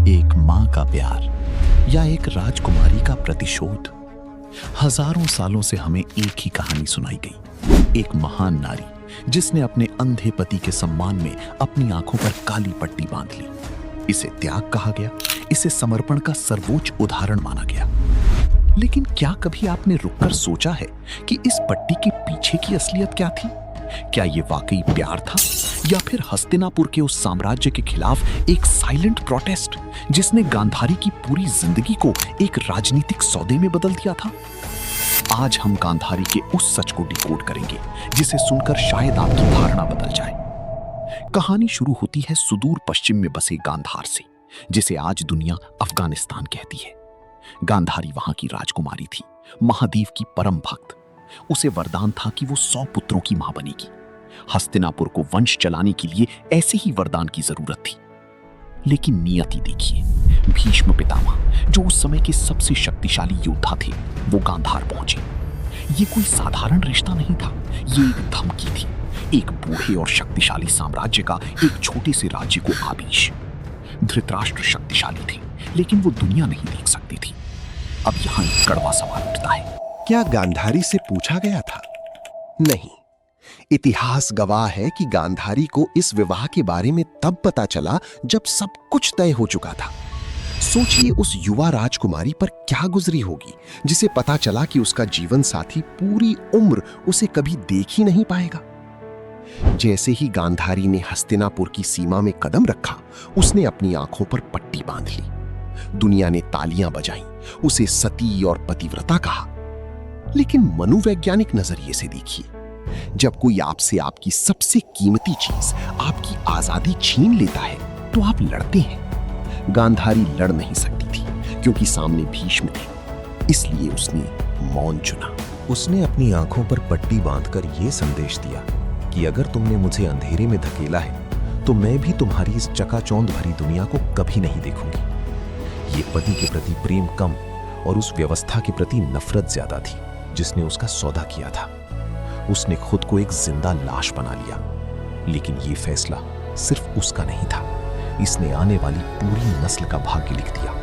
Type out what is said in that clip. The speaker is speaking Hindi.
एक मां का प्यार या एक राजकुमारी का प्रतिशोध। हजारों सालों से हमें एक ही कहानी सुनाई गई, एक महान नारी जिसने अपने अंधे पति के सम्मान में अपनी आंखों पर काली पट्टी बांध ली। इसे त्याग कहा गया, इसे समर्पण का सर्वोच्च उदाहरण माना गया। लेकिन क्या कभी आपने रुककर सोचा है कि इस पट्टी के पीछे की असलियत क्या थी? क्या ये वाकई प्यार था या फिर हस्तिनापुर के उस साम्राज्य के खिलाफ एक साइलेंट प्रोटेस्ट जिसने गांधारी की पूरी जिंदगी को एक राजनीतिक सौदे में बदल दिया था? आज हम गांधारी के उस सच को डिकोड करेंगे जिसे सुनकर शायद आपकी धारणा बदल जाए। कहानी शुरू होती है सुदूर पश्चिम में बसे गांधार से, जिसे आज दुनिया अफगानिस्तान कहती है। गांधारी वहां की राजकुमारी थी, महादेव की परम भक्त। उसे वरदान था कि वो 100 पुत्रों की मां बनेगी। हस्तिनापुर को वंश चलाने के लिए ऐसे ही वरदान की जरूरत थी। लेकिन नियति देखिए, भीष्म पितामह जो उस समय के सबसे शक्तिशाली योद्धा थे, वो गांधार पहुंचे। ये कोई साधारण रिश्ता नहीं था, ये एक धमकी थी, एक बूढ़े और शक्तिशाली साम्राज्य का एक छोटे से राज्य को आदेश। धृतराष्ट्र शक्तिशाली थे, लेकिन वो दुनिया नहीं देख सकती थी। अब यहां एक कड़वा सवाल उठता है, क्या गांधारी से पूछा गया था? नहीं। इतिहास गवाह है कि गांधारी को इस विवाह के बारे में तब पता चला जब सब कुछ तय हो चुका था। सोचिए उस युवा राजकुमारी पर क्या गुजरी होगी, जिसे पता चला कि उसका जीवन साथी पूरी उम्र उसे कभी देख ही नहीं पाएगा। जैसे ही गांधारी ने हस्तिनापुर की सीमा में कदम रखा, उसने अपनी आंखों पर पट्टी बांध ली। दुनिया ने तालियां बजाईं, उसे सती और पतिव्रता कहा। लेकिन मनोवैज्ञानिक नजरिए से देखिए, जब कोई आपसे आपकी सबसे कीमती चीज, आपकी आजादी छीन लेता है, तो आप लड़ते हैं। गांधारी लड़ नहीं सकती थी क्योंकि सामने भीष्म थे, इसलिए उसने मौन चुना। उसने अपनी आंखों पर पट्टी बांधकर यह संदेश दिया कि अगर तुमने मुझे अंधेरे में धकेला है, तो मैं भी तुम्हारी इस चकाचौंध भरी दुनिया को कभी नहीं देखूंगी। ये पति के प्रति प्रेम कम और उस व्यवस्था के प्रति नफरत ज्यादा थी जिसने उसका सौदा किया था। उसने खुद को एक जिंदा लाश बना लिया। लेकिन ये फैसला सिर्फ उसका नहीं था, इसने आने वाली पूरी नस्ल का भाग्य लिख दिया।